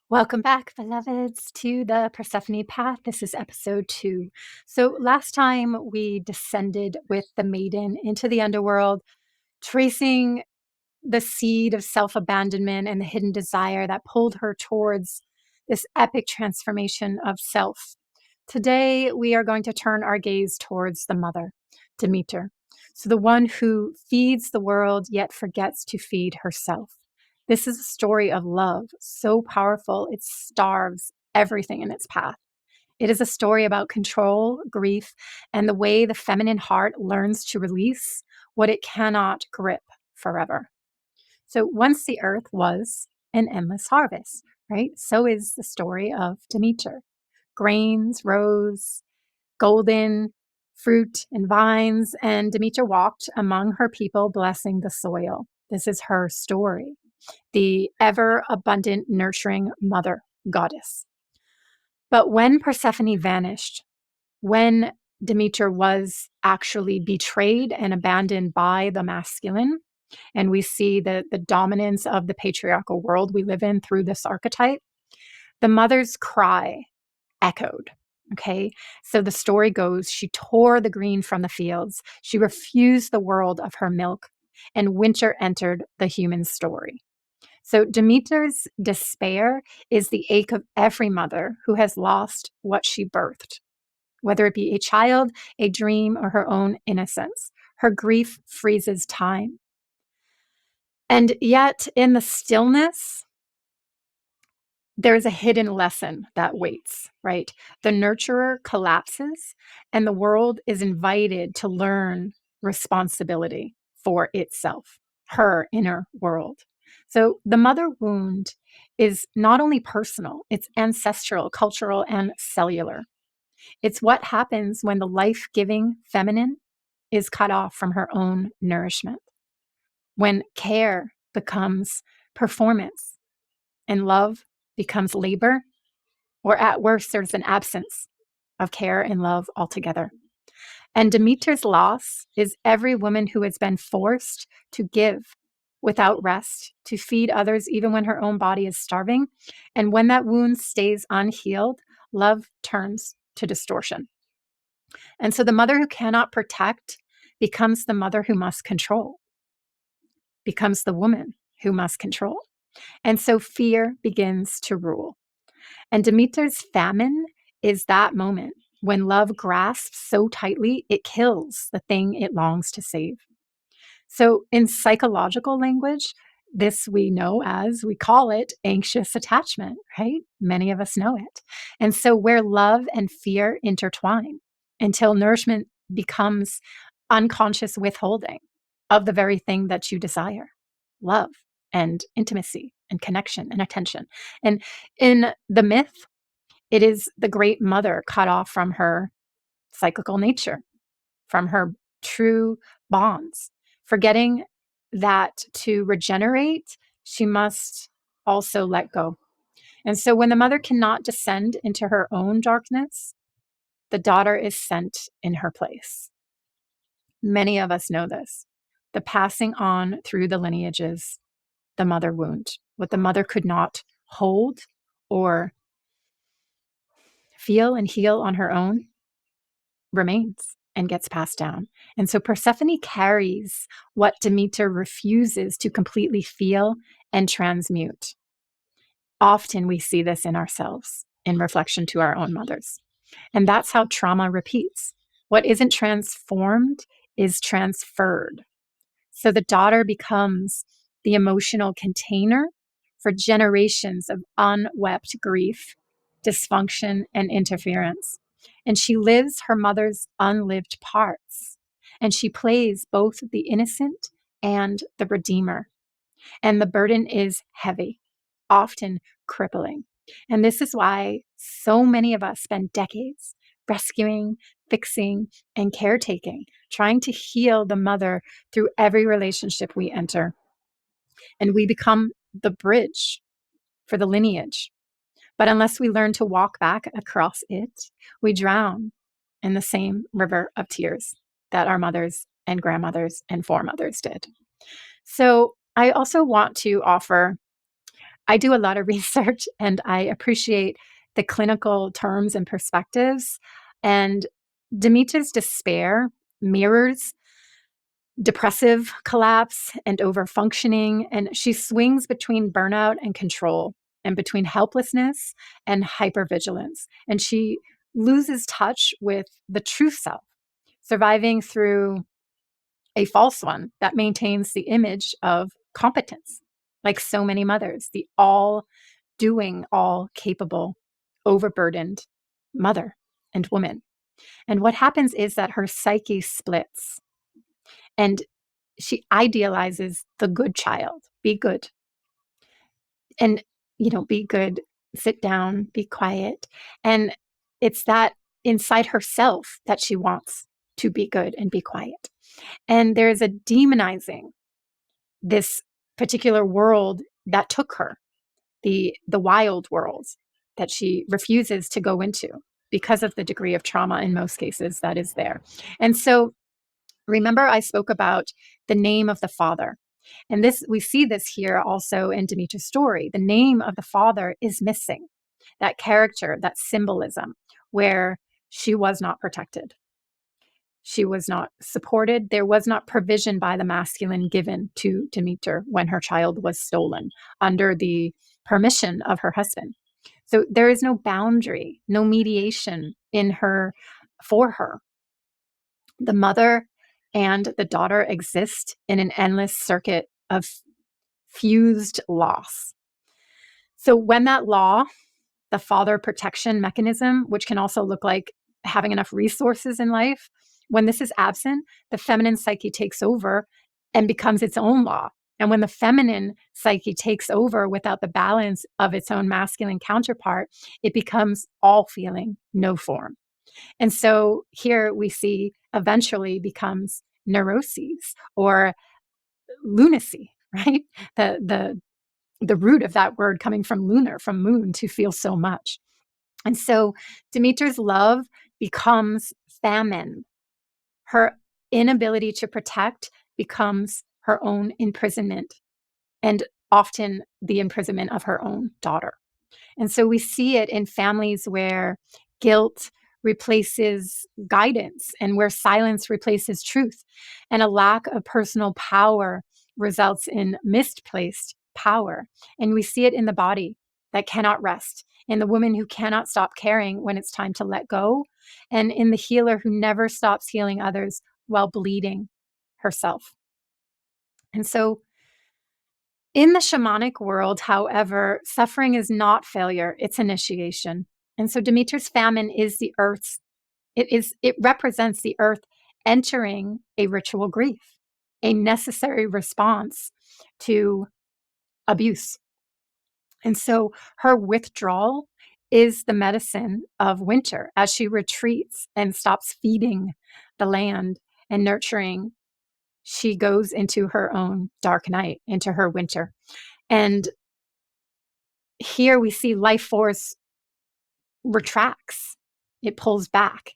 Welcome back, beloveds, to the Persephone Path. This is episode 2. So, last time we descended with the maiden into the underworld, tracing the seed of self abandonment and the hidden desire that pulled her towards this epic transformation of self. Today, we are going to turn our gaze towards the mother, Demeter. So, the one who feeds the world yet forgets to feed herself. This is a story of love, so powerful it starves everything in its path. It is a story about control, grief, and the way the feminine heart learns to release what it cannot grip forever. So once the earth was an endless harvest, right? So is the story of Demeter. Grains rose, golden fruit and vines, and Demeter walked among her people, blessing the soil. This is her story, the ever abundant, nurturing mother goddess. But when Persephone vanished, when Demeter was actually betrayed and abandoned by the masculine, and we see the dominance of the patriarchal world we live in through this archetype, the mother's cry echoed. Okay. So the story goes she tore the green from the fields. She refused the world of her milk, and winter entered the human story. So Demeter's despair is the ache of every mother who has lost what she birthed, whether it be a child, a dream, or her own innocence. Her grief freezes time. And yet, in the stillness, there's a hidden lesson that waits, right? The nurturer collapses, and the world is invited to learn responsibility for itself, her inner world. So the mother wound is not only personal, it's ancestral, cultural, and cellular. It's what happens when the life giving feminine is cut off from her own nourishment, when care becomes performance and love becomes labor, or at worst, there's an absence of care and love altogether. And Demeter's loss is every woman who has been forced to give without rest, to feed others even when her own body is starving. And when that wound stays unhealed, love turns to distortion. And so the mother who cannot protect becomes the mother who must control, becomes the woman who must control. And so fear begins to rule. And Demeter's famine is that moment when love grasps so tightly it kills the thing it longs to save. So, in psychological language, this we know as, we call it anxious attachment, right? Many of us know it. And so, where love and fear intertwine until nourishment becomes unconscious withholding of the very thing that you desire, love and intimacy and connection and attention. And in the myth, it is the great mother cut off from her cyclical nature, from her true bonds, forgetting that to regenerate, she must also let go. And so when the mother cannot descend into her own darkness, the daughter is sent in her place. Many of us know this. The passing on through the lineages, the mother wound, what the mother could not hold or feel and heal on her own remains and gets passed down. And so Persephone carries what Demeter refuses to completely feel and transmute. Often we see this in ourselves in reflection to our own mothers. And that's how trauma repeats. What isn't transformed is transferred. So the daughter becomes the emotional container for generations of unwept grief, dysfunction, and interference. And she lives her mother's unlived parts. And she plays both the innocent and the redeemer. And the burden is heavy, often crippling. And this is why so many of us spend decades rescuing, fixing, and caretaking, trying to heal the mother through every relationship we enter. And we become the bridge for the lineage. But unless we learn to walk back across it, we drown in the same river of tears that our mothers and grandmothers and foremothers did. So I also want to offer I do a lot of research and I appreciate the clinical terms and perspectives. And Demeter's despair mirrors depressive collapse and overfunctioning. And she swings between burnout and control, and between helplessness and hypervigilance. And she loses touch with the true self, surviving through a false one that maintains the image of competence, like so many mothers, the all doing, all capable, overburdened mother and woman. And what happens is that her psyche splits, and she idealizes the good child. Be good. And, be good, sit down, be quiet. And it's that inside herself that she wants to be good and be quiet. And there's a demonizing this particular world that took her, the wild world that she refuses to go into because of the degree of trauma in most cases that is there. And so remember I spoke about the name of the father. And this, we see this here also in Demeter's story. The name of the father is missing. That character, that symbolism, where she was not protected. She was not supported. There was not provision by the masculine given to Demeter when her child was stolen under the permission of her husband. So there is no boundary, no mediation in her for her. The mother and the daughter exist in an endless circuit of fused loss. So when that law, the father protection mechanism, which can also look like having enough resources in life, when this is absent, the feminine psyche takes over and becomes its own law. And when the feminine psyche takes over without the balance of its own masculine counterpart, it becomes all feeling, no form. And so here we see eventually becomes neuroses or lunacy, right? The root of that word coming from lunar, from moon, to feel so much. And so Demeter's love becomes famine. Her inability to protect becomes her own imprisonment, and often the imprisonment of her own daughter. And so we see it in families where guilt replaces guidance and where silence replaces truth, and a lack of personal power results in misplaced power. And we see it in the body that cannot rest, in the woman who cannot stop caring when it's time to let go, and in the healer who never stops healing others while bleeding herself. And so in the shamanic world, however, suffering is not failure, it's initiation. And so Demeter's famine is the earth's, it represents the earth entering a ritual grief, a necessary response to abuse. And so her withdrawal is the medicine of winter as she retreats and stops feeding the land and nurturing. She goes into her own dark night, into her winter. And here we see life force retracts, it pulls back.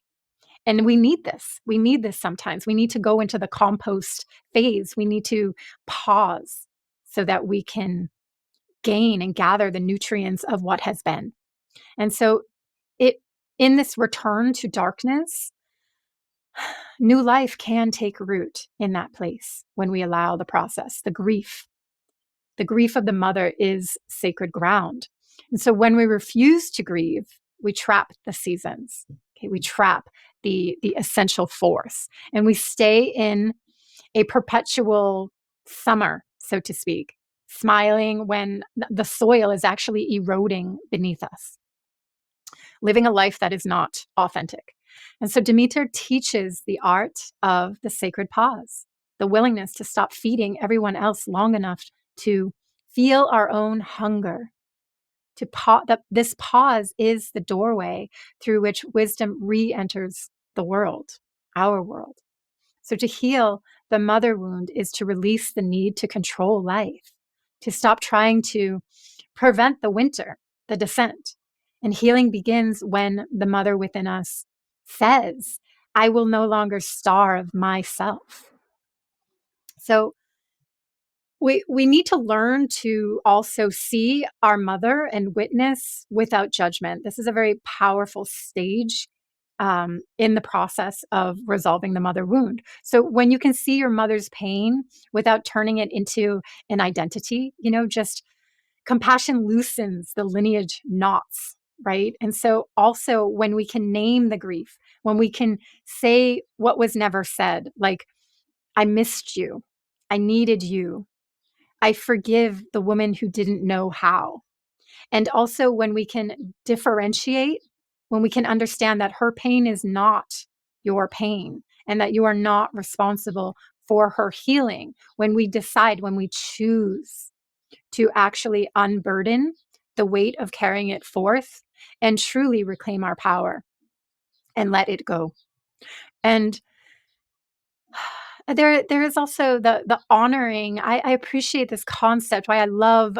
And we need this. We need this sometimes. We need to go into the compost phase. We need to pause so that we can gain and gather the nutrients of what has been. And so it in this return to darkness, new life can take root in that place when we allow the process. The grief of the mother is sacred ground. And so when we refuse to grieve, we trap the seasons. Okay, we trap the essential force, and we stay in a perpetual summer, so to speak, smiling when the soil is actually eroding beneath us, living a life that is not authentic. And so Demeter teaches the art of the sacred pause, the willingness to stop feeding everyone else long enough to feel our own hunger. This pause is the doorway through which wisdom re-enters the world, our world. So to heal the mother wound is to release the need to control life, to stop trying to prevent the winter, the descent. And healing begins when the mother within us says, I will no longer starve myself. So We need to learn to also see our mother and witness without judgment. This is a very powerful stage in the process of resolving the mother wound. So when you can see your mother's pain without turning it into an identity, just compassion loosens the lineage knots, right? And so also when we can name the grief, when we can say what was never said, like, I missed you, I needed you, I forgive the woman who didn't know how. And also when we can differentiate, when we can understand that her pain is not your pain and that you are not responsible for her healing, when we decide, when we choose to actually unburden the weight of carrying it forth and truly reclaim our power and let it go. And there is also the honoring. I appreciate this concept. Why I love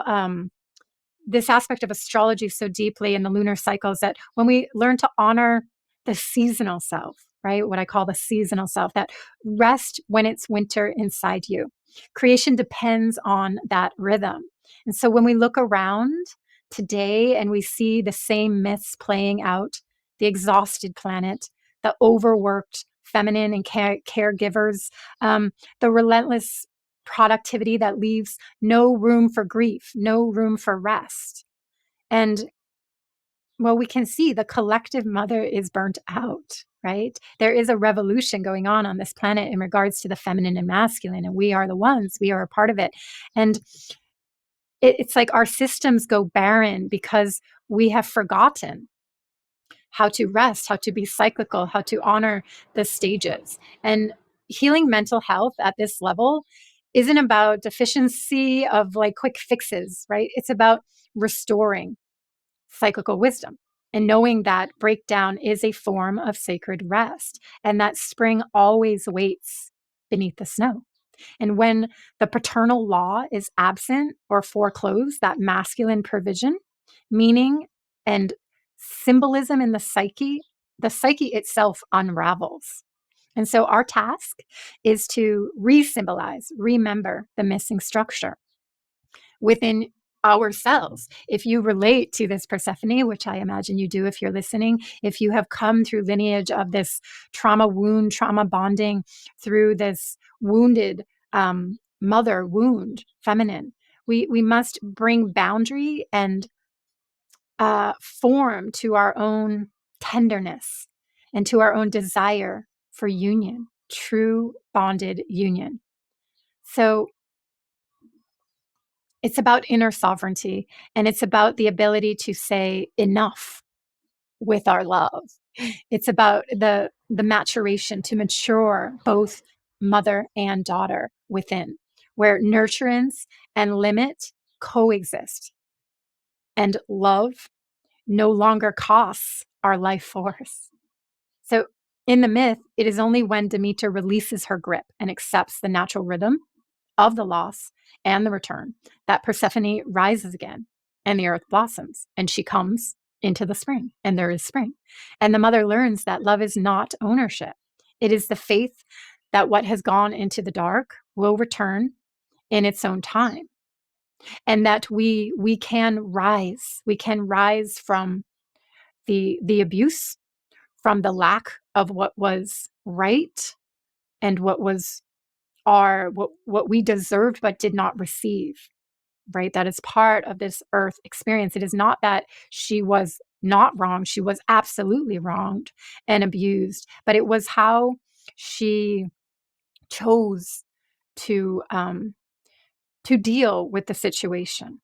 this aspect of astrology so deeply in the lunar cycles, that when we learn to honor the seasonal self, right? What I call the seasonal self, that rest when it's winter inside you. Creation depends on that rhythm. And so when we look around today and we see the same myths playing out, the exhausted planet, the overworked feminine and caregivers, the relentless productivity that leaves no room for grief, no room for rest. And well, we can see the collective mother is burnt out, right? There is a revolution going on this planet in regards to the feminine and masculine, and we are the ones, we are a part of it. And it's like our systems go barren because we have forgotten how to rest, how to be cyclical, how to honor the stages. And healing mental health at this level isn't about deficiency of like quick fixes, right? It's about restoring cyclical wisdom and knowing that breakdown is a form of sacred rest and that spring always waits beneath the snow. And when the paternal law is absent or foreclosed, that masculine provision, meaning and symbolism in the psyche itself unravels. And so our task is to re-symbolize, remember the missing structure within ourselves. If you relate to this Persephone, which I imagine you do if you're listening, if you have come through lineage of this trauma wound, trauma bonding through this wounded mother wound, feminine, we must bring boundary and form to our own tenderness and to our own desire for union, true bonded union. So it's about inner sovereignty, and it's about the ability to say enough with our love. It's about the maturation to mature both mother and daughter within, where nurturance and limit coexist, and love no longer costs our life force. So in the myth, it is only when Demeter releases her grip and accepts the natural rhythm of the loss and the return that Persephone rises again and the earth blossoms and she comes into the spring and there is spring. And the mother learns that love is not ownership. It is the faith that what has gone into the dark will return in its own time. And that we can rise from the abuse, from the lack of what was right and what was what we deserved but did not receive, right? That is part of this earth experience. It is not that she was not wrong. She was absolutely wronged and abused, but it was how she chose to deal with the situation,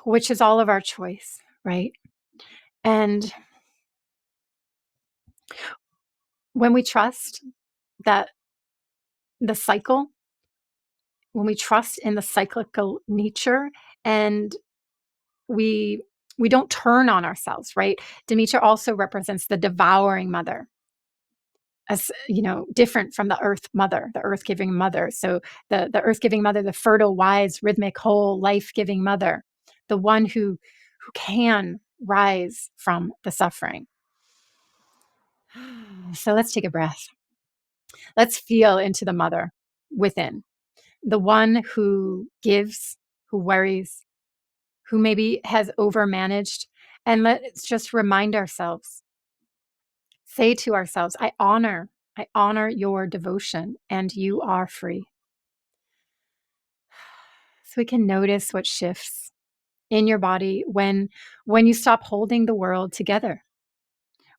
which is all of our choice, right? And when we trust that the cycle, when we trust in the cyclical nature, and we we don't turn on ourselves, right? Demeter also represents the devouring mother, as different from the earth mother, the earth-giving mother. So the earth-giving mother, the fertile, wise, rhythmic, whole, life-giving mother, the one who can rise from the suffering. So let's take a breath. Let's feel into the mother within. the one who gives, who worries, who maybe has overmanaged. And let's just remind ourselves, say to ourselves, I honor your devotion and you are free. So we can notice what shifts in your body when you stop holding the world together.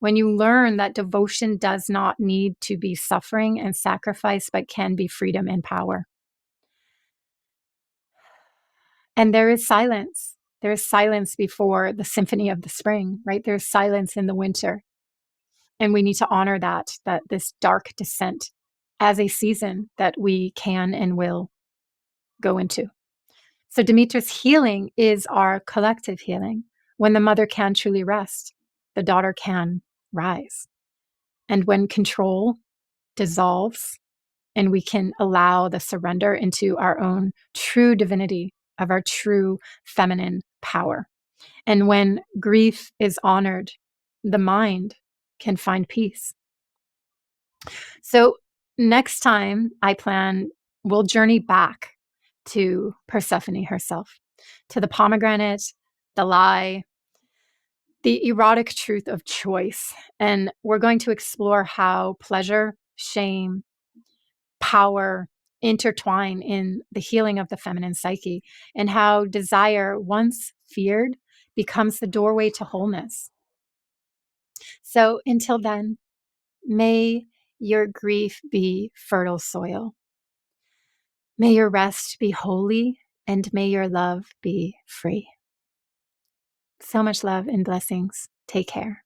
When you learn that devotion does not need to be suffering and sacrifice, but can be freedom and power. And there is silence. There is silence before the symphony of the spring, right? There's silence in the winter. And we need to honor that this dark descent as a season that we can and will go into. So Demeter's healing is our collective healing. When the mother can truly rest, the daughter can rise. And when control dissolves and we can allow the surrender into our own true divinity of our true feminine power. And when grief is honored, the mind can find peace. So next time I plan, we'll journey back to Persephone herself, to the pomegranate, the lie, the erotic truth of choice. And we're going to explore how pleasure, shame, power intertwine in the healing of the feminine psyche, and how desire, once feared, becomes the doorway to wholeness. So until then, may your grief be fertile soil. May your rest be holy, and may your love be free. So much love and blessings. Take care.